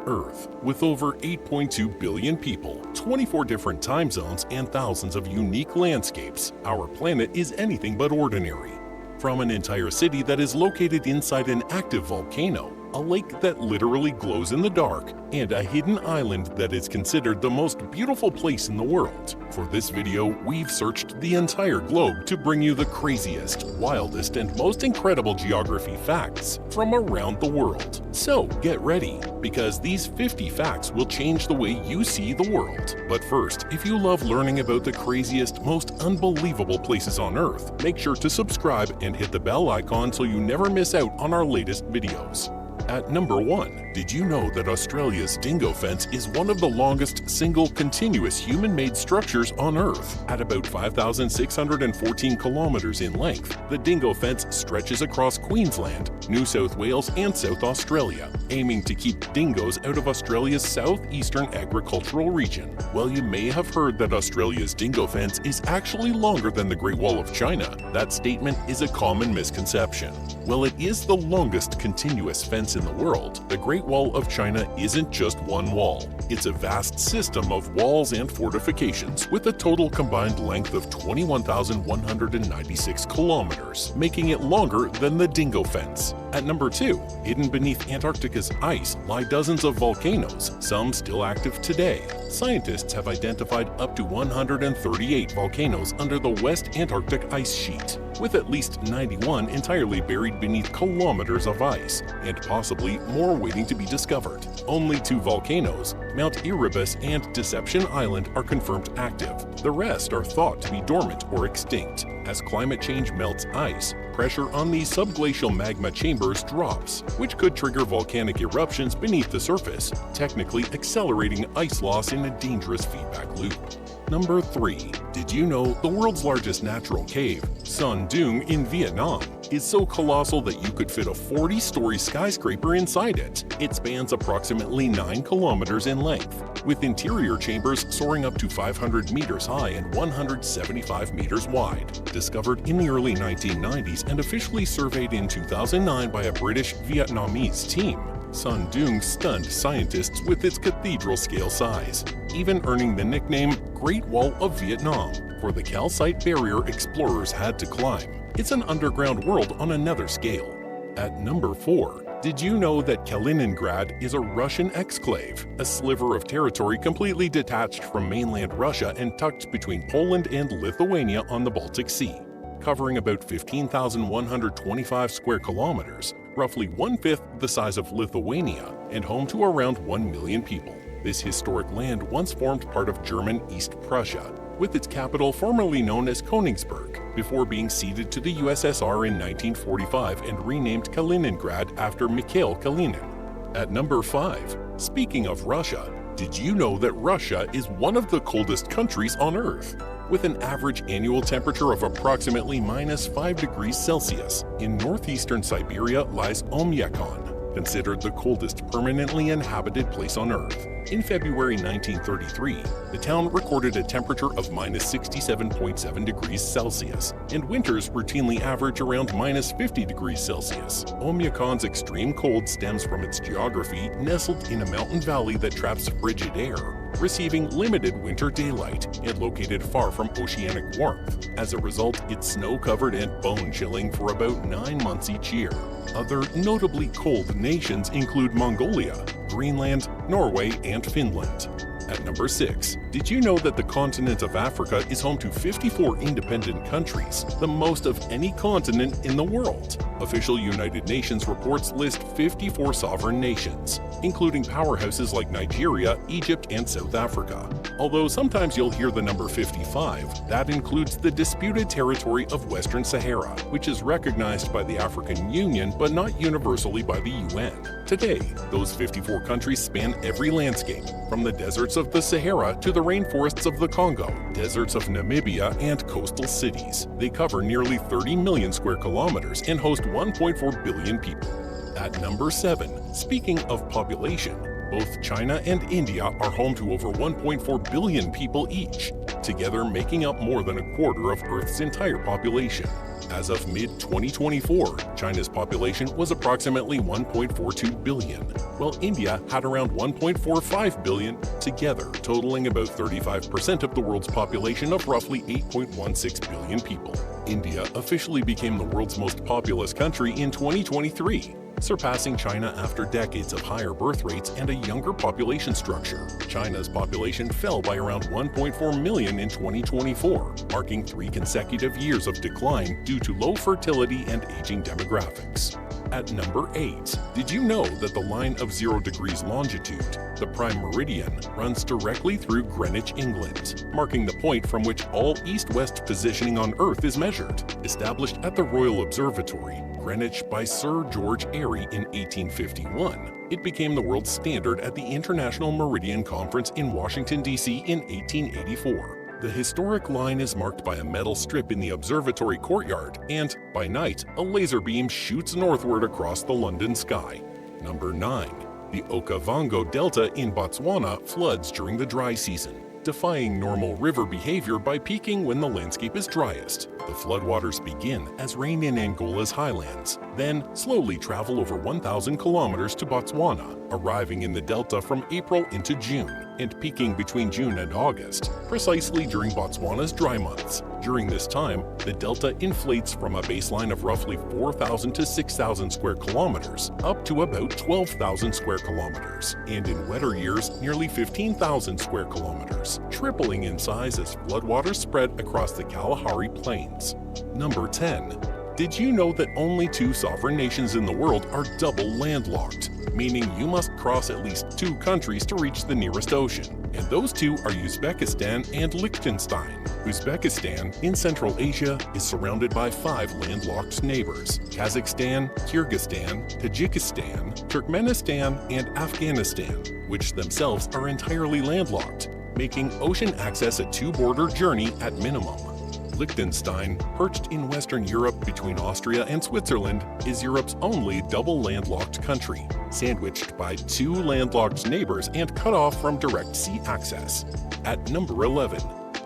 Earth, with over 8.2 billion people, 24 different time zones, and thousands of unique landscapes, our planet is anything but ordinary. From an entire city that is located inside an active volcano, a lake that literally glows in the dark, and a hidden island that is considered the most beautiful place in the world. For this video, we've searched the entire globe to bring you the craziest, wildest, and most incredible geography facts from around the world. So get ready, because these 50 facts will change the way you see the world. But first, if you love learning about the craziest, most unbelievable places on Earth, make sure to subscribe and hit the bell icon so you never miss out on our latest videos. At number 1, did you know that Australia's dingo fence is one of the longest single continuous human-made structures on Earth? At about 5,614 kilometers in length, the dingo fence stretches across Queensland, New South Wales, and South Australia, aiming to keep dingoes out of Australia's southeastern agricultural region. Well, you may have heard that Australia's dingo fence is actually longer than the Great Wall of China. That statement is a common misconception. Well, it is the longest continuous fence in the world. The Great Wall of China isn't just one wall. It's a vast system of walls and fortifications with a total combined length of 21,196 kilometers, making it longer than the dingo fence. At number 2, hidden beneath Antarctica's ice lie dozens of volcanoes, some still active today. Scientists have identified up to 138 volcanoes under the West Antarctic ice sheet, with at least 91 entirely buried beneath kilometers of ice, and possibly more waiting to be discovered. Only 2 volcanoes, Mount Erebus and Deception Island, are confirmed active. The rest are thought to be dormant or extinct. As climate change melts ice, pressure on these subglacial magma chambers drops, which could trigger volcanic eruptions beneath the surface, technically accelerating ice loss in a dangerous feedback loop. Number 3. Did you know the world's largest natural cave, Son Doong in Vietnam, is so colossal that you could fit a 40-story skyscraper inside it? It spans approximately 9 kilometers in length, with interior chambers soaring up to 500 meters high and 175 meters wide. Discovered in the early 1990s and officially surveyed in 2009 by a British-Vietnamese team, Son Doong stunned scientists with its cathedral-scale size, even earning the nickname Great Wall of Vietnam for the calcite barrier explorers had to climb. It's an underground world on another scale. At number 4, did you know that Kaliningrad is a Russian exclave, a sliver of territory completely detached from mainland Russia and tucked between Poland and Lithuania on the Baltic Sea? Covering about 15,125 square kilometers, roughly 1/5 the size of Lithuania, and home to around 1 million people. This historic land once formed part of German East Prussia, with its capital formerly known as Königsberg, before being ceded to the USSR in 1945 and renamed Kaliningrad after Mikhail Kalinin. At number 5, speaking of Russia, did you know that Russia is one of the coldest countries on Earth? With an average annual temperature of approximately -5 degrees Celsius, in northeastern Siberia lies Oymyakon, considered the coldest permanently inhabited place on Earth. In February 1933, the town recorded a temperature of -67.7 degrees Celsius, and winters routinely average around -50 degrees Celsius. Oymyakon's extreme cold stems from its geography nestled in a mountain valley that traps frigid air, receiving limited winter daylight, and located far from oceanic warmth. As a result, it's snow-covered and bone-chilling for about 9 months each year. Other notably cold nations include Mongolia, Greenland, Norway, and Finland. At number 6, did you know that the continent of Africa is home to 54 independent countries, the most of any continent in the world? Official United Nations reports list 54 sovereign nations, including powerhouses like Nigeria, Egypt, and South Africa. Although sometimes you'll hear the number 55, that includes the disputed territory of Western Sahara, which is recognized by the African Union but not universally by the UN. Today, those 54 countries span every landscape, from the deserts of the Sahara to the rainforests of the Congo, deserts of Namibia, and coastal cities. They cover nearly 30 million square kilometers and host 1.4 billion people. At number 7, speaking of population, both China and India are home to over 1.4 billion people each. together making up more than a quarter of Earth's entire population. As of mid-2024, China's population was approximately 1.42 billion, while India had around 1.45 billion, together totaling about 35% of the world's population of roughly 8.16 billion people. India officially became the world's most populous country in 2023, surpassing China after decades of higher birth rates and a younger population structure. China's population fell by around 1.4 million in 2024, marking 3 consecutive years of decline due to low fertility and aging demographics. At number 8, did you know that the line of 0 degrees longitude, the prime meridian, runs directly through Greenwich, England, marking the point from which all east-west positioning on Earth is measured? Established at the Royal Observatory, Greenwich by Sir George Airy in 1851, it became the world standard at the International Meridian Conference in Washington, D.C. in 1884. The historic line is marked by a metal strip in the observatory courtyard, and, by night, a laser beam shoots northward across the London sky. Number 9. The Okavango Delta in Botswana floods during the dry season, defying normal river behavior by peaking when the landscape is driest. The floodwaters begin as rain in Angola's highlands, then slowly travel over 1,000 kilometers to Botswana, arriving in the delta from April into June, and peaking between June and August, precisely during Botswana's dry months. During this time, the delta inflates from a baseline of roughly 4,000 to 6,000 square kilometers up to about 12,000 square kilometers, and in wetter years, nearly 15,000 square kilometers, tripling in size as floodwaters spread across the Kalahari Plains. Number 10. Did you know that only 2 sovereign nations in the world are double landlocked, meaning you must cross at least 2 countries to reach the nearest ocean? And those 2 are Uzbekistan and Liechtenstein. Uzbekistan, in Central Asia, is surrounded by 5 landlocked neighbors: Kazakhstan, Kyrgyzstan, Tajikistan, Turkmenistan, and Afghanistan, which themselves are entirely landlocked, making ocean access a 2-border journey at minimum. Liechtenstein, perched in Western Europe between Austria and Switzerland, is Europe's only double landlocked country, sandwiched by 2 landlocked neighbors and cut off from direct sea access. At number 11,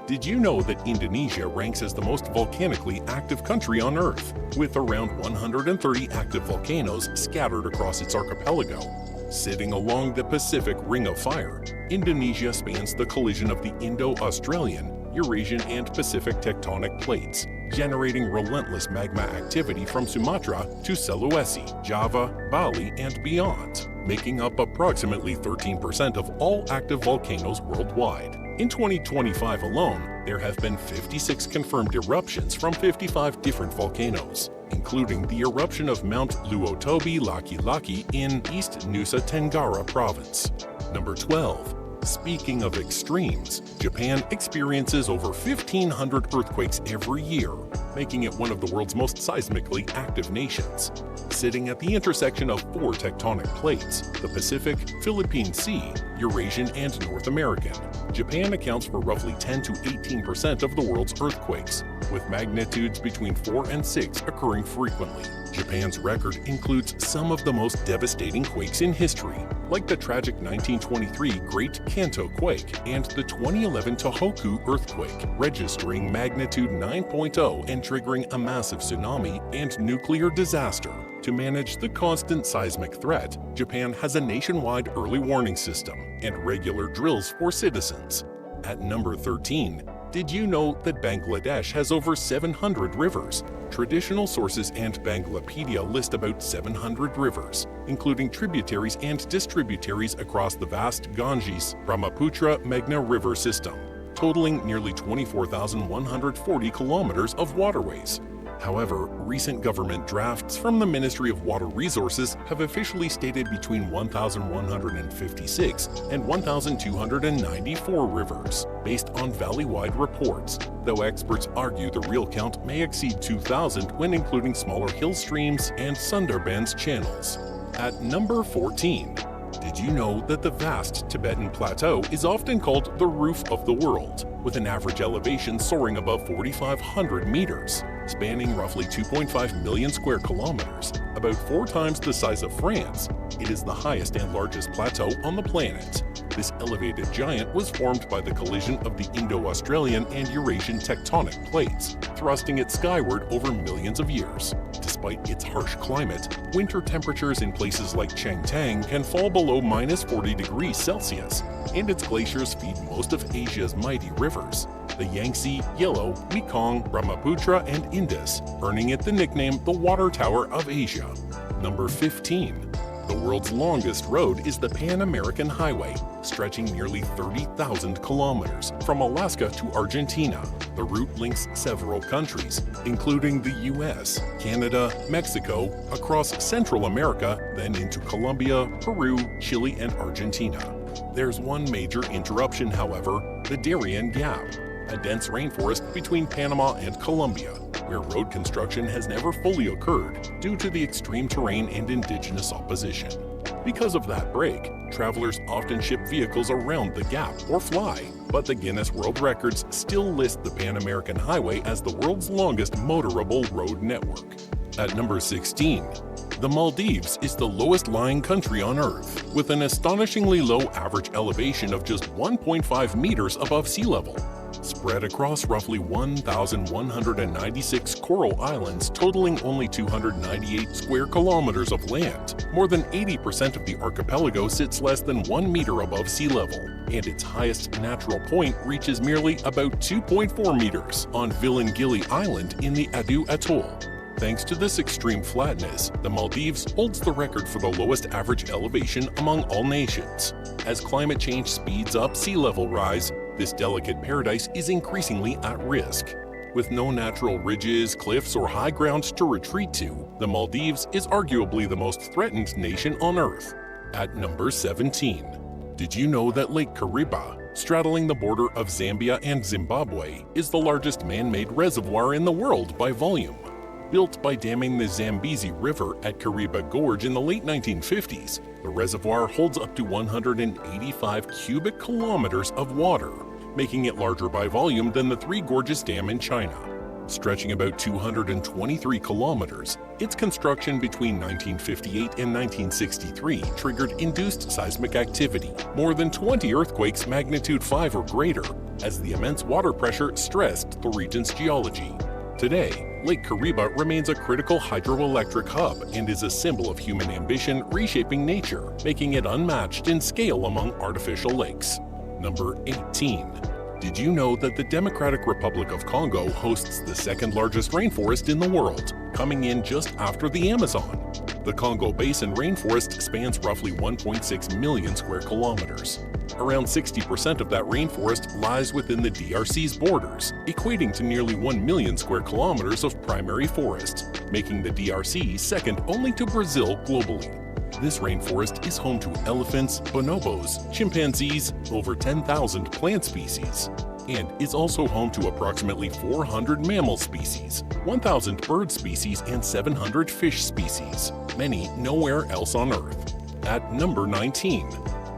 did you know that Indonesia ranks as the most volcanically active country on Earth, with around 130 active volcanoes scattered across its archipelago? Sitting along the Pacific Ring of Fire, Indonesia spans the collision of the Indo-Australian, Eurasian, and Pacific tectonic plates, generating relentless magma activity from Sumatra to Sulawesi, Java, Bali, and beyond, making up approximately 13% of all active volcanoes worldwide. In 2025 alone, there have been 56 confirmed eruptions from 55 different volcanoes, including the eruption of Mount Luotobi Laki-Laki in East Nusa Tenggara Province. Number 12. Speaking of extremes, Japan experiences over 1,500 earthquakes every year, making it one of the world's most seismically active nations. Sitting at the intersection of 4 tectonic plates, the Pacific, Philippine Sea, Eurasian, and North American, Japan accounts for roughly 10 to 18% of the world's earthquakes, with magnitudes between 4 and 6 occurring frequently. Japan's record includes some of the most devastating quakes in history, like the tragic 1923 Great Kanto quake and the 2011 Tohoku earthquake, registering magnitude 9.0 and triggering a massive tsunami and nuclear disaster. To manage the constant seismic threat, Japan has a nationwide early warning system and regular drills for citizens. At number 13, did you know that Bangladesh has over 700 rivers? Traditional sources and Banglapedia list about 700 rivers, including tributaries and distributaries across the vast Ganges-Brahmaputra-Meghna river system, totaling nearly 24,140 kilometers of waterways. However, recent government drafts from the Ministry of Water Resources have officially stated between 1,156 and 1,294 rivers, based on valley-wide reports, though experts argue the real count may exceed 2,000 when including smaller hill streams and Sundarbans channels. At number 14, did you know that the vast Tibetan Plateau is often called the roof of the world, with an average elevation soaring above 4,500 meters? Spanning roughly 2.5 million square kilometers, about 4 times the size of France, it is the highest and largest plateau on the planet. This elevated giant was formed by the collision of the Indo-Australian and Eurasian tectonic plates, thrusting it skyward over millions of years. Despite its harsh climate, winter temperatures in places like Changtang can fall below -40 degrees Celsius, and its glaciers feed most of Asia's mighty rivers, the Yangtze, Yellow, Mekong, Brahmaputra, and Indus, earning it the nickname the Water Tower of Asia. Number 15. The world's longest road is the Pan American Highway, stretching nearly 30,000 kilometers from Alaska to Argentina. The route links several countries, including the US, Canada, Mexico, across Central America, then into Colombia, Peru, Chile, and Argentina. There's one major interruption, however, the Darien Gap, a dense rainforest between Panama and Colombia, where road construction has never fully occurred due to the extreme terrain and indigenous opposition. Because of that break, travelers often ship vehicles around the gap or fly, but the Guinness World Records still list the Pan American Highway as the world's longest motorable road network. At number 16, the Maldives is the lowest-lying country on Earth, with an astonishingly low average elevation of just 1.5 meters above sea level. Spread across roughly 1,196 coral islands totaling only 298 square kilometers of land, more than 80% of the archipelago sits less than 1 meter above sea level, and its highest natural point reaches merely about 2.4 meters on Vilingili Island in the Adu Atoll. Thanks to this extreme flatness, the Maldives holds the record for the lowest average elevation among all nations. As climate change speeds up sea level rise, this delicate paradise is increasingly at risk. With no natural ridges, cliffs, or high ground to retreat to, the Maldives is arguably the most threatened nation on Earth. At number 17. Did you know that Lake Kariba, straddling the border of Zambia and Zimbabwe, is the largest man-made reservoir in the world by volume? Built by damming the Zambezi River at Kariba Gorge in the late 1950s, the reservoir holds up to 185 cubic kilometers of water, making it larger by volume than the Three Gorges Dam in China. Stretching about 223 kilometers, its construction between 1958 and 1963 triggered induced seismic activity, more than 20 earthquakes magnitude 5 or greater, as the immense water pressure stressed the region's geology. Today, Lake Kariba remains a critical hydroelectric hub and is a symbol of human ambition reshaping nature, making it unmatched in scale among artificial lakes. Number 18. Did you know that the Democratic Republic of Congo hosts the second largest rainforest in the world, coming in just after the Amazon? The Congo Basin rainforest spans roughly 1.6 million square kilometers. Around 60% of that rainforest lies within the DRC's borders, equating to nearly 1 million square kilometers of primary forest, making the DRC second only to Brazil globally. This rainforest is home to elephants, bonobos, chimpanzees, over 10,000 plant species, and is also home to approximately 400 mammal species, 1,000 bird species, and 700 fish species, many nowhere else on Earth. At number 19.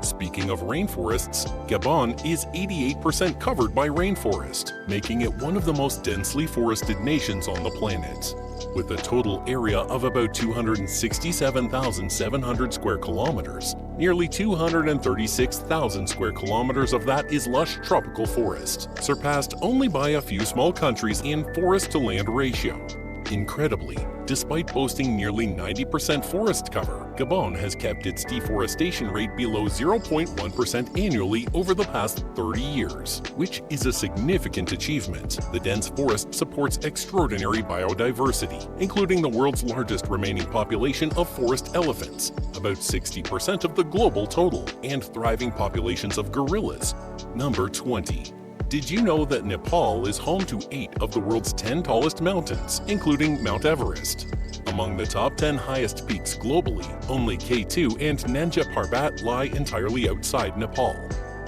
Speaking of rainforests, Gabon is 88% covered by rainforest, making it one of the most densely forested nations on the planet. With a total area of about 267,700 square kilometers, nearly 236,000 square kilometers of that is lush tropical forest, surpassed only by a few small countries in forest-to-land ratio. Incredibly, despite boasting nearly 90% forest cover, Gabon has kept its deforestation rate below 0.1% annually over the past 30 years, which is a significant achievement. The dense forest supports extraordinary biodiversity, including the world's largest remaining population of forest elephants, about 60% of the global total, and thriving populations of gorillas. Number 20. Did you know that Nepal is home to 8 of the world's 10 tallest mountains, including Mount Everest? Among the top 10 highest peaks globally, only K2 and Nanga Parbat lie entirely outside Nepal.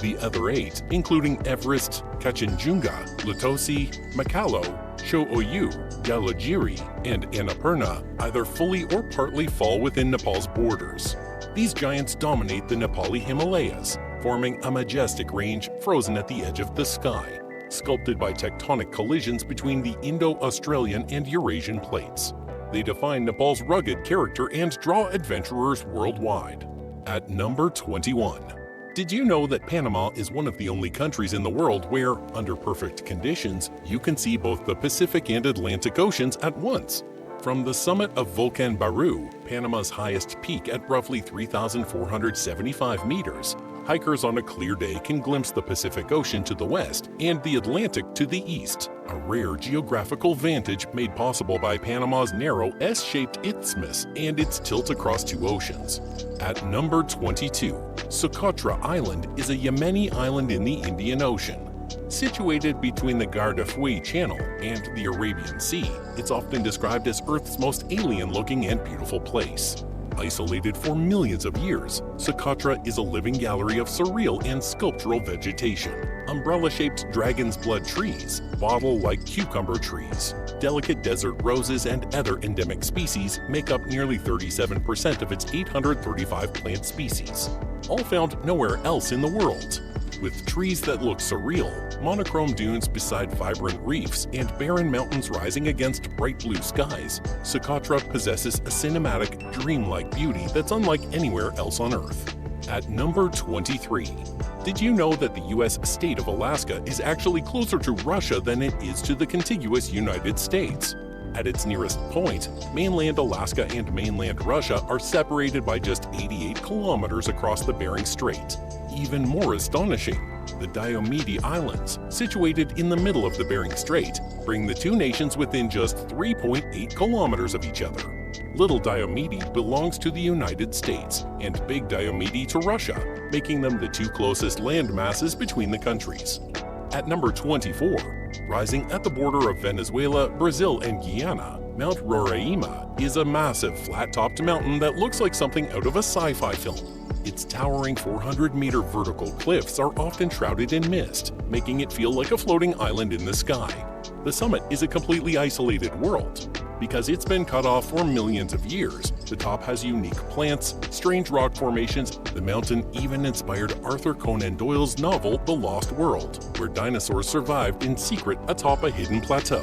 The other 8, including Everest, Kanchenjunga, Lhotse, Makalo, Cho-Oyu, Galagiri, and Annapurna, either fully or partly fall within Nepal's borders. These giants dominate the Nepali Himalayas, forming a majestic range frozen at the edge of the sky. sculpted by tectonic collisions between the Indo-Australian and Eurasian plates. They define Nepal's rugged character and draw adventurers worldwide. At number 21. Did you know that Panama is one of the only countries in the world where, under perfect conditions, you can see both the Pacific and Atlantic Oceans at once? From the summit of Volcan Baru, Panama's highest peak at roughly 3,475 meters, hikers on a clear day can glimpse the Pacific Ocean to the west and the Atlantic to the east, a rare geographical vantage made possible by Panama's narrow S-shaped isthmus and its tilt across two oceans. At number 22, Socotra Island is a Yemeni island in the Indian Ocean. Situated between the Gardafui Channel and the Arabian Sea, it's often described as Earth's most alien-looking and beautiful place. Isolated for millions of years, Socotra is a living gallery of surreal and sculptural vegetation. Umbrella-shaped dragon's blood trees, bottle-like cucumber trees, delicate desert roses, and other endemic species make up nearly 37% of its 835 plant species, all found nowhere else in the world. With trees that look surreal, monochrome dunes beside vibrant reefs, and barren mountains rising against bright blue skies, Socotra possesses a cinematic, dreamlike beauty that's unlike anywhere else on Earth. At number 23. Did you know that the US state of Alaska is actually closer to Russia than it is to the contiguous United States? At its nearest point, mainland Alaska and mainland Russia are separated by just 88 kilometers across the Bering Strait. Even more astonishing, the Diomede Islands, situated in the middle of the Bering Strait, bring the two nations within just 3.8 kilometers of each other. Little Diomede belongs to the United States and Big Diomede to Russia, making them the two closest land masses between the countries. At number 24, rising at the border of Venezuela, Brazil, and Guyana, Mount Roraima is a massive flat-topped mountain that looks like something out of a sci-fi film. Its towering 400-meter vertical cliffs are often shrouded in mist, making it feel like a floating island in the sky. The summit is a completely isolated world. Because it's been cut off for millions of years, the top has unique plants, strange rock formations. The mountain even inspired Arthur Conan Doyle's novel The Lost World, where dinosaurs survived in secret atop a hidden plateau.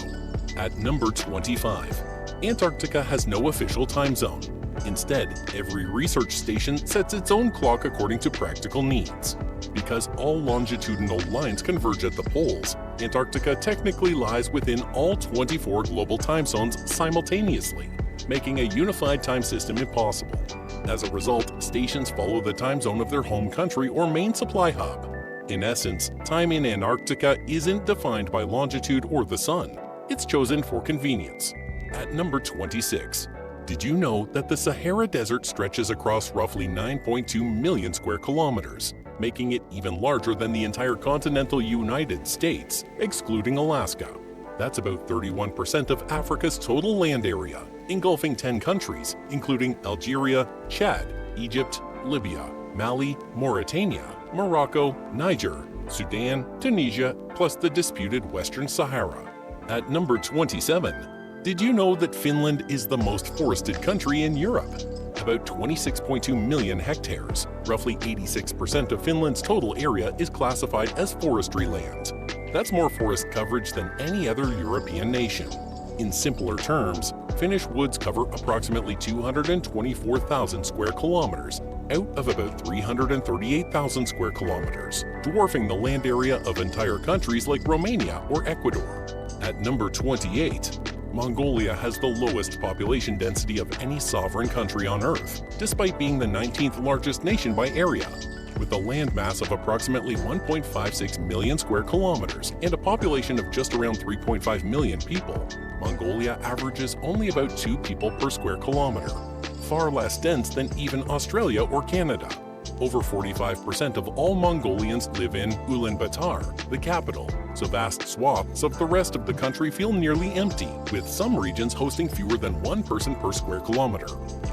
At number 25. Antarctica has no official time zone. Instead, every research station sets its own clock according to practical needs. Because all longitudinal lines converge at the poles, Antarctica technically lies within all 24 global time zones simultaneously, making a unified time system impossible. As a result, stations follow the time zone of their home country or main supply hub. In essence, time in Antarctica isn't defined by longitude or the sun. It's chosen for convenience. At number 26. Did you know that the Sahara Desert stretches across roughly 9.2 million square kilometers, making it even larger than the entire continental United States, excluding Alaska? That's about 31% of Africa's total land area, engulfing 10 countries, including Algeria, Chad, Egypt, Libya, Mali, Mauritania, Morocco, Niger, Sudan, Tunisia, plus the disputed Western Sahara. At number 27. Did you know that Finland is the most forested country in Europe? About 26.2 million hectares, roughly 86% of Finland's total area is classified as forestry land. That's more forest coverage than any other European nation. In simpler terms, Finnish woods cover approximately 224,000 square kilometers out of about 338,000 square kilometers, dwarfing the land area of entire countries like Romania or Ecuador. At number 28. Mongolia has the lowest population density of any sovereign country on Earth, despite being the 19th largest nation by area. With a landmass of approximately 1.56 million square kilometers and a population of just around 3.5 million people, Mongolia averages only about 2 people per square kilometer, far less dense than even Australia or Canada. Over 45% of all Mongolians live in Ulaanbaatar, the capital, so vast swaths of the rest of the country feel nearly empty, with some regions hosting fewer than 1 person per square kilometer.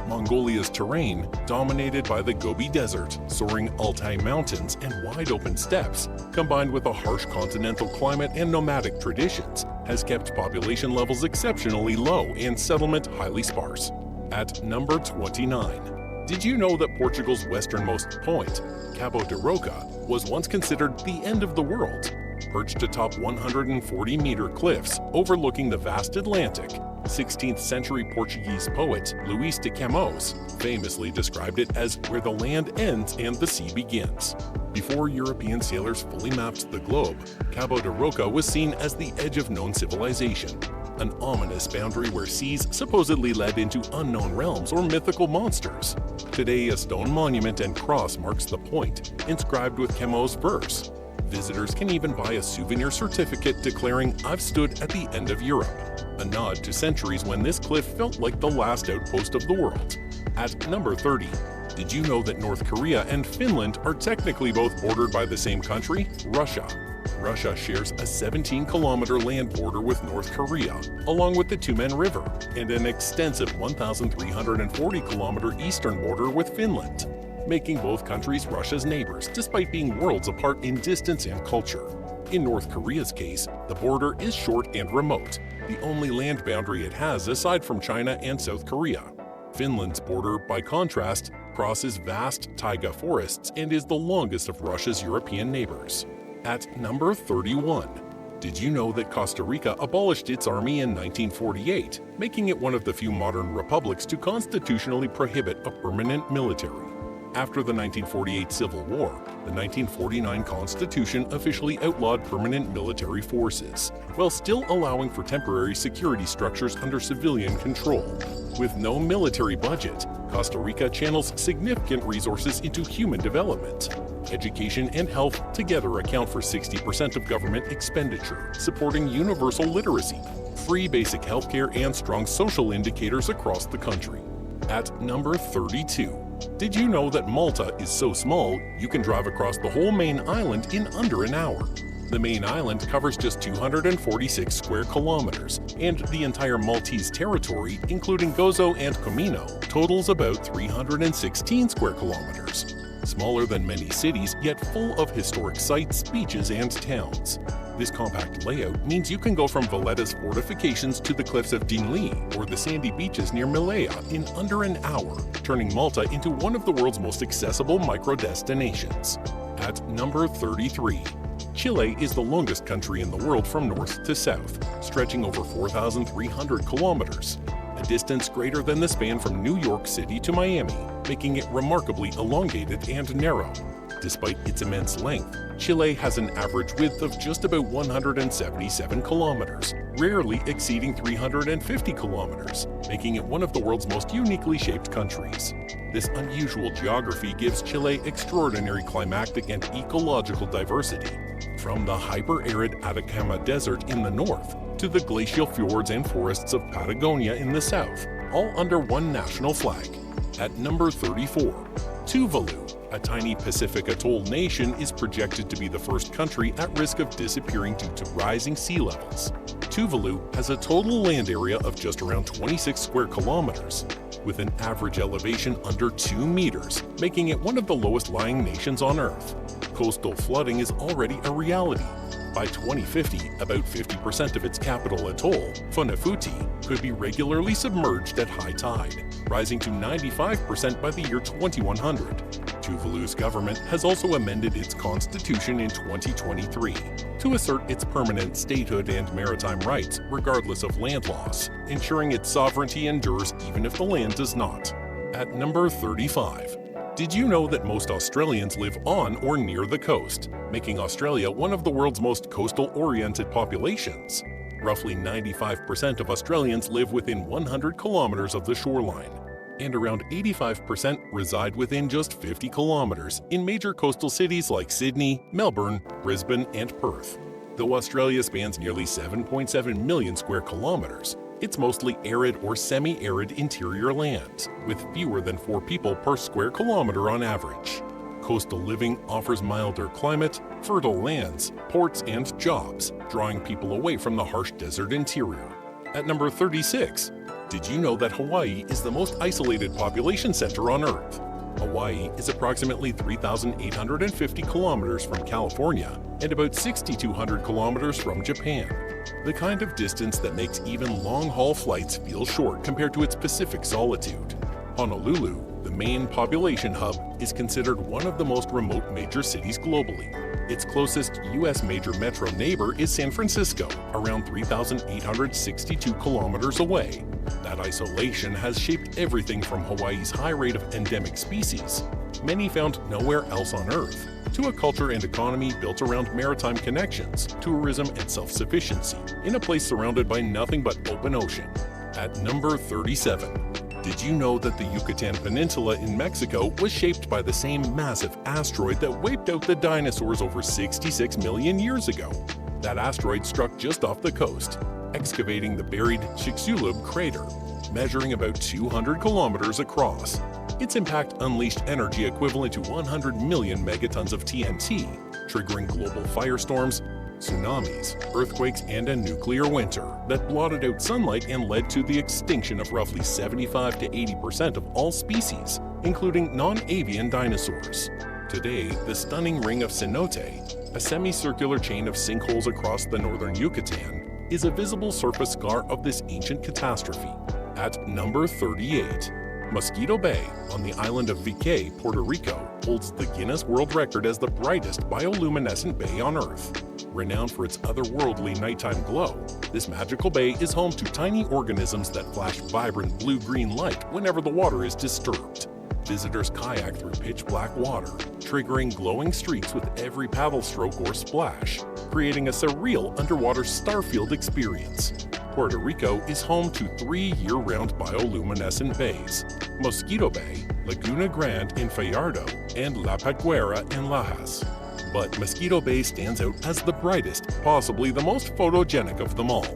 Mongolia's terrain, dominated by the Gobi Desert, soaring Altai Mountains, and wide-open steppes, combined with a harsh continental climate and nomadic traditions, has kept population levels exceptionally low and settlement highly sparse. At number 29. Did you know that Portugal's westernmost point, Cabo de Roca, was once considered the end of the world? Perched atop 140-meter cliffs overlooking the vast Atlantic, 16th century Portuguese poet Luís de Camões famously described it as where the land ends and the sea begins. Before European sailors fully mapped the globe, Cabo de Roca was seen as the edge of known civilization, an ominous boundary where seas supposedly led into unknown realms or mythical monsters. Today, a stone monument and cross marks the point, inscribed with Camões' verse. Visitors can even buy a souvenir certificate declaring, "I've stood at the end of Europe," a nod to centuries when this cliff felt like the last outpost of the world. At number 30, did you know that North Korea and Finland are technically both bordered by the same country, Russia? Russia shares a 17-kilometer land border with North Korea, along with the Tumen River, and an extensive 1,340-kilometer eastern border with Finland, making both countries Russia's neighbors despite being worlds apart in distance and culture. In North Korea's case, the border is short and remote, the only land boundary it has aside from China and South Korea. Finland's border, by contrast, crosses vast taiga forests and is the longest of Russia's European neighbors. At number 31, did you know that Costa Rica abolished its army in 1948, making it one of the few modern republics to constitutionally prohibit a permanent military? After the 1948 Civil War, the 1949 Constitution officially outlawed permanent military forces, while still allowing for temporary security structures under civilian control. With no military budget, Costa Rica channels significant resources into human development. Education and health together account for 60% of government expenditure, supporting universal literacy, free basic healthcare, and strong social indicators across the country. At number 32, did you know that Malta is so small you can drive across the whole main island in under an hour? The main island covers just 246 square kilometers, and the entire Maltese territory, including Gozo and Comino, totals about 316 square kilometers. Smaller than many cities, yet full of historic sites, beaches, and towns. This compact layout means you can go from Valletta's fortifications to the cliffs of Dinli or the sandy beaches near Malaya in under an hour, turning Malta into one of the world's most accessible micro-destinations. At number 33, Chile is the longest country in the world from north to south, stretching over 4,300 kilometers, a distance greater than the span from New York City to Miami, making it remarkably elongated and narrow. Despite its immense length, Chile has an average width of just about 177 kilometers, rarely exceeding 350 kilometers, making it one of the world's most uniquely shaped countries. This unusual geography gives Chile extraordinary climatic and ecological diversity, from the hyper-arid Atacama Desert in the north to the glacial fjords and forests of Patagonia in the south, all under one national flag. At number 34, Tuvalu, a tiny Pacific atoll nation, is projected to be the first country at risk of disappearing due to rising sea levels. Tuvalu has a total land area of just around 26 square kilometers, with an average elevation under 2 meters, making it one of the lowest-lying nations on Earth. Coastal flooding is already a reality. By 2050, about 50% of its capital atoll, Funafuti, could be regularly submerged at high tide, rising to 95% by the year 2100. Tuvalu's government has also amended its constitution in 2023 to assert its permanent statehood and maritime rights regardless of land loss, ensuring its sovereignty endures even if the land does not. At number 35, did you know that most Australians live on or near the coast, making Australia one of the world's most coastal-oriented populations? Roughly 95% of Australians live within 100 kilometers of the shoreline, and around 85% reside within just 50 kilometers in major coastal cities like Sydney, Melbourne, Brisbane, and Perth. Though Australia spans nearly 7.7 million square kilometers, it's mostly arid or semi-arid interior lands, with fewer than 4 people per square kilometer on average. Coastal living offers milder climate, fertile lands, ports, and jobs, drawing people away from the harsh desert interior. At number 36, did you know that Hawaii is the most isolated population center on Earth? Hawaii is approximately 3,850 kilometers from California and about 6,200 kilometers from Japan, the kind of distance that makes even long-haul flights feel short compared to its Pacific solitude. Honolulu, the main population hub, is considered one of the most remote major cities globally. Its closest U.S. major metro neighbor is San Francisco, around 3,862 kilometers away. That isolation has shaped everything from Hawaii's high rate of endemic species, many found nowhere else on Earth, to a culture and economy built around maritime connections, tourism, and self-sufficiency, in a place surrounded by nothing but open ocean. At number 37. Did you know that the Yucatan Peninsula in Mexico was shaped by the same massive asteroid that wiped out the dinosaurs over 66 million years ago? That asteroid struck just off the coast, excavating the buried Chicxulub crater, measuring about 200 kilometers across. Its impact unleashed energy equivalent to 100 million megatons of TNT, triggering global firestorms, tsunamis, earthquakes, and a nuclear winter that blotted out sunlight and led to the extinction of roughly 75 to 80% of all species, including non-avian dinosaurs. Today, the stunning ring of cenote, a semicircular chain of sinkholes across the northern Yucatan, is a visible surface scar of this ancient catastrophe. At number 38. Mosquito Bay, on the island of Vique, Puerto Rico, holds the Guinness World Record as the brightest bioluminescent bay on Earth. Renowned for its otherworldly nighttime glow, this magical bay is home to tiny organisms that flash vibrant blue-green light whenever the water is disturbed. Visitors kayak through pitch-black water, triggering glowing streaks with every paddle stroke or splash, creating a surreal underwater starfield experience. Puerto Rico is home to 3 year-round bioluminescent bays: Mosquito Bay, Laguna Grande in Fajardo, and La Paguera in Lajas. But Mosquito Bay stands out as the brightest, possibly the most photogenic of them all.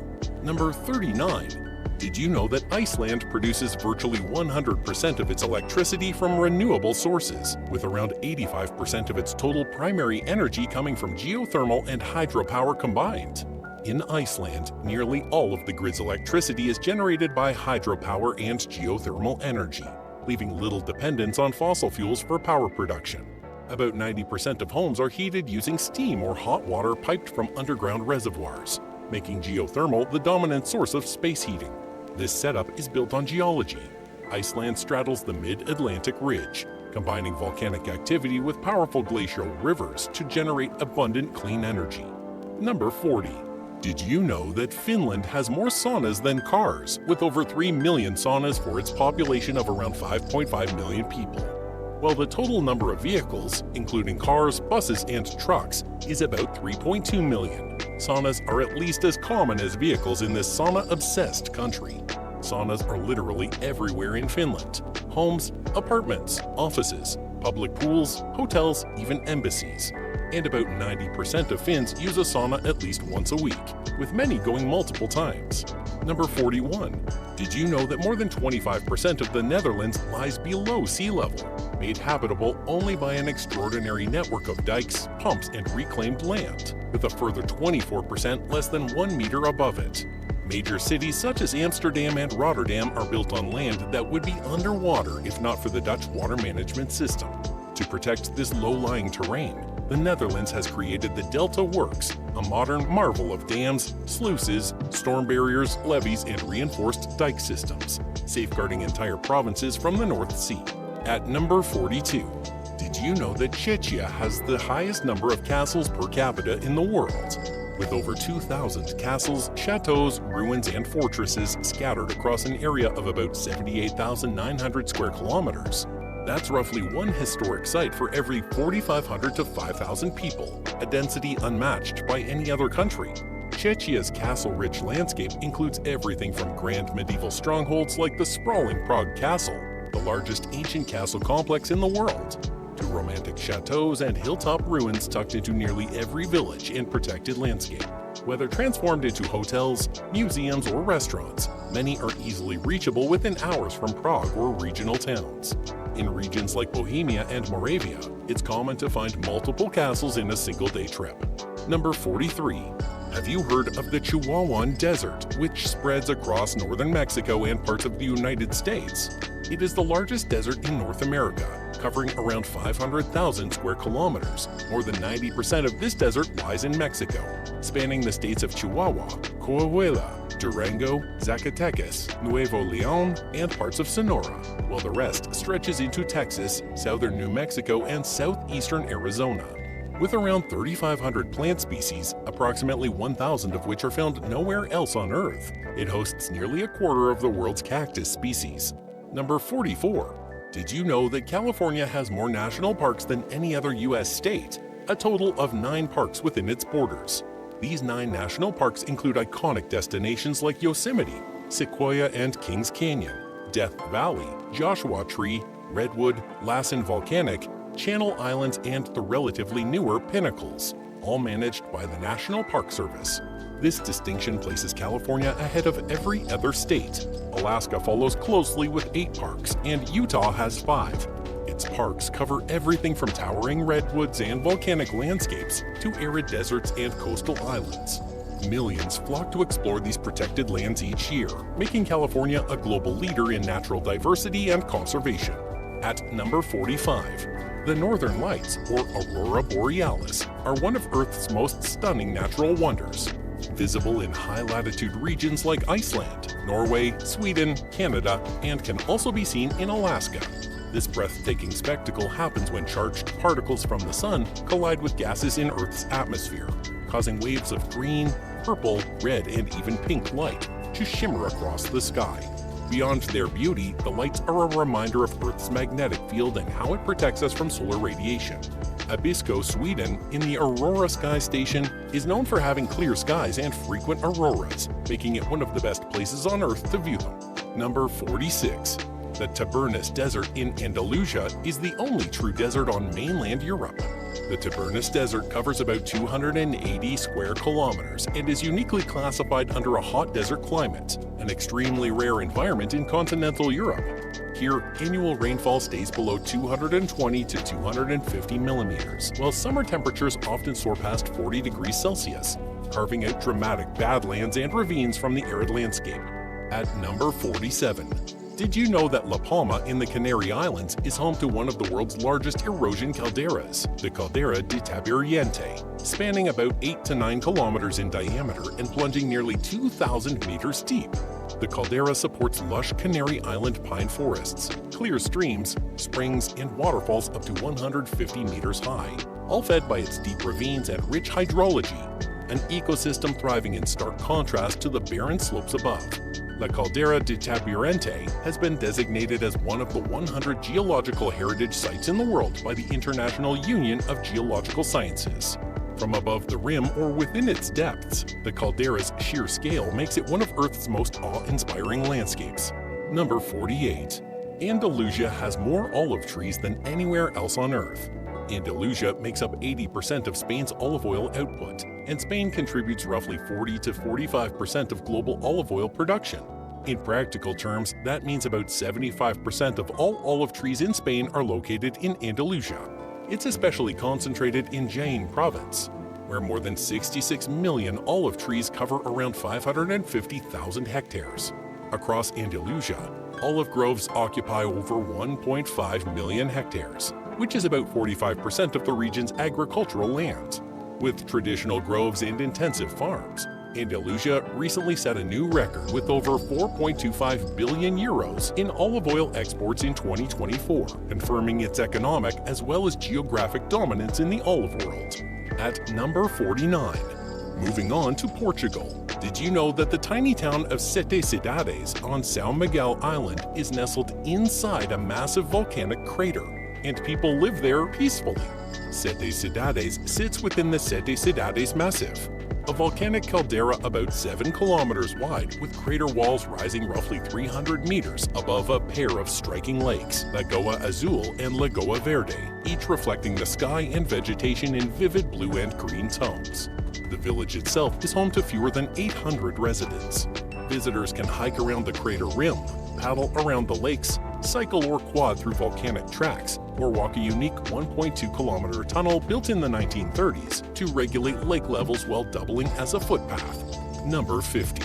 Number 39. Did you know that Iceland produces virtually 100% of its electricity from renewable sources, with around 85% of its total primary energy coming from geothermal and hydropower combined? In Iceland, nearly all of the grid's electricity is generated by hydropower and geothermal energy, leaving little dependence on fossil fuels for power production. About 90% of homes are heated using steam or hot water piped from underground reservoirs, making geothermal the dominant source of space heating. This setup is built on geology. Iceland straddles the mid-Atlantic ridge, combining volcanic activity with powerful glacial rivers to generate abundant clean energy. Number 40. Did you know that Finland has more saunas than cars, with over 3 million saunas for its population of around 5.5 million people? While the total number of vehicles, including cars, buses, and trucks, is about 3.2 million, saunas are at least as common as vehicles in this sauna-obsessed country. Saunas are literally everywhere in Finland: homes, apartments, offices, public pools, hotels, even embassies. And about 90% of Finns use a sauna at least once a week, with many going multiple times. Number 41. Did you know that more than 25% of the Netherlands lies below sea level, made habitable only by an extraordinary network of dikes, pumps, and reclaimed land, with a further 24% less than 1 meter above it? Major cities such as Amsterdam and Rotterdam are built on land that would be underwater if not for the Dutch water management system. To protect this low-lying terrain, the Netherlands has created the Delta Works, a modern marvel of dams, sluices, storm barriers, levees, and reinforced dike systems, safeguarding entire provinces from the North Sea. At number 42. Did you know that Czechia has the highest number of castles per capita in the world? With over 2,000 castles, chateaus, ruins, and fortresses scattered across an area of about 78,900 square kilometers. That's roughly one historic site for every 4,500 to 5,000 people, a density unmatched by any other country. Czechia's castle-rich landscape includes everything from grand medieval strongholds like the sprawling Prague Castle, the largest ancient castle complex in the world, to romantic chateaus and hilltop ruins tucked into nearly every village and protected landscape. Whether transformed into hotels, museums, or restaurants, many are easily reachable within hours from Prague or regional towns. In regions like Bohemia and Moravia, it's common to find multiple castles in a single-day trip. Number 43. Have you heard of the Chihuahuan Desert, which spreads across northern Mexico and parts of the United States? It is the largest desert in North America, covering around 500,000 square kilometers. More than 90% of this desert lies in Mexico, spanning the states of Chihuahua, Coahuila, Durango, Zacatecas, Nuevo León, and parts of Sonora, while the rest stretches into Texas, southern New Mexico, and southeastern Arizona. With around 3,500 plant species, approximately 1,000 of which are found nowhere else on Earth, it hosts nearly a quarter of the world's cactus species. Number 44. Did you know that California has more national parks than any other U.S. state? A total of 9 parks within its borders. These 9 national parks include iconic destinations like Yosemite, Sequoia and Kings Canyon, Death Valley, Joshua Tree, Redwood, Lassen Volcanic, Channel Islands, and the relatively newer Pinnacles, all managed by the National Park Service. This distinction places California ahead of every other state. Alaska follows closely with 8 parks, and Utah has 5. Its parks cover everything from towering redwoods and volcanic landscapes to arid deserts and coastal islands. Millions flock to explore these protected lands each year, making California a global leader in natural diversity and conservation. At number 45. The Northern Lights, or Aurora Borealis, are one of Earth's most stunning natural wonders. Visible in high-latitude regions like Iceland, Norway, Sweden, Canada, and can also be seen in Alaska. This breathtaking spectacle happens when charged particles from the sun collide with gases in Earth's atmosphere, causing waves of green, purple, red, and even pink light to shimmer across the sky. Beyond their beauty, the lights are a reminder of Earth's magnetic field and how it protects us from solar radiation. Abisko, Sweden, in the Aurora Sky Station, is known for having clear skies and frequent auroras, making it one of the best places on Earth to view them. Number 46. The Tabernas Desert in Andalusia is the only true desert on mainland Europe. The Tabernas Desert covers about 280 square kilometers and is uniquely classified under a hot desert climate, an extremely rare environment in continental Europe. Here, annual rainfall stays below 220 to 250 millimeters, while summer temperatures often soar past 40 degrees Celsius, carving out dramatic badlands and ravines from the arid landscape. At number 47. Did you know that La Palma in the Canary Islands is home to one of the world's largest erosion calderas, the Caldera de Taburiente, spanning about 8 to 9 kilometers in diameter and plunging nearly 2,000 meters deep? The caldera supports lush Canary Island pine forests, clear streams, springs, and waterfalls up to 150 meters high, all fed by its deep ravines and rich hydrology, an ecosystem thriving in stark contrast to the barren slopes above. La Caldera de Taburiente has been designated as one of the 100 geological heritage sites in the world by the International Union of Geological Sciences. From above the rim or within its depths, the caldera's sheer scale makes it one of Earth's most awe-inspiring landscapes. Number 48. Andalusia has more olive trees than anywhere else on Earth. Andalusia makes up 80% of Spain's olive oil output, and Spain contributes roughly 40 to 45% of global olive oil production. In practical terms, that means about 75% of all olive trees in Spain are located in Andalusia. It's especially concentrated in Jaén province, where more than 66 million olive trees cover around 550,000 hectares. Across Andalusia, olive groves occupy over 1.5 million hectares, which is about 45% of the region's agricultural land. With traditional groves and intensive farms, Andalusia recently set a new record with over 4.25 billion euros in olive oil exports in 2024, confirming its economic as well as geographic dominance in the olive world. At number 49. Moving on to Portugal. Did you know that the tiny town of Sete Cidades on São Miguel Island is nestled inside a massive volcanic crater, and people live there peacefully? Sete Cidades sits within the Sete Cidades Massif, a volcanic caldera about 7 kilometers wide with crater walls rising roughly 300 meters above a pair of striking lakes, Lagoa Azul and Lagoa Verde, each reflecting the sky and vegetation in vivid blue and green tones. The village itself is home to fewer than 800 residents. Visitors can hike around the crater rim, paddle around the lakes, cycle or quad through volcanic tracks, or walk a unique 1.2-kilometer tunnel built in the 1930s to regulate lake levels while doubling as a footpath. Number 50.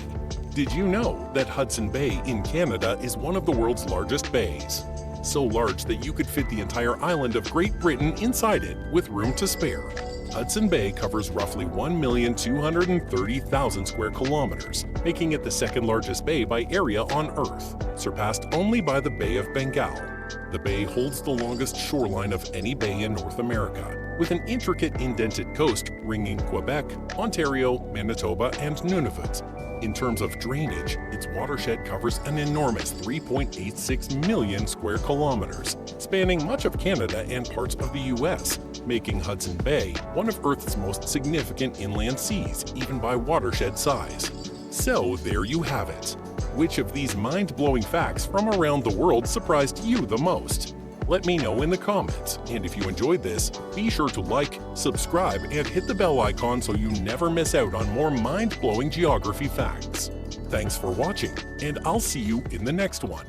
Did you know that Hudson Bay in Canada is one of the world's largest bays? So large that you could fit the entire island of Great Britain inside it with room to spare. Hudson Bay covers roughly 1,230,000 square kilometers, making it the second largest bay by area on Earth, surpassed only by the Bay of Bengal. The bay holds the longest shoreline of any bay in North America, with an intricate indented coast ringing Quebec, Ontario, Manitoba, and Nunavut. In terms of drainage, its watershed covers an enormous 3.86 million square kilometers, spanning much of Canada and parts of the US, making Hudson Bay one of Earth's most significant inland seas, even by watershed size. So there you have it. Which of these mind-blowing facts from around the world surprised you the most? Let me know in the comments, and if you enjoyed this, be sure to like, subscribe, and hit the bell icon so you never miss out on more mind-blowing geography facts. Thanks for watching, and I'll see you in the next one.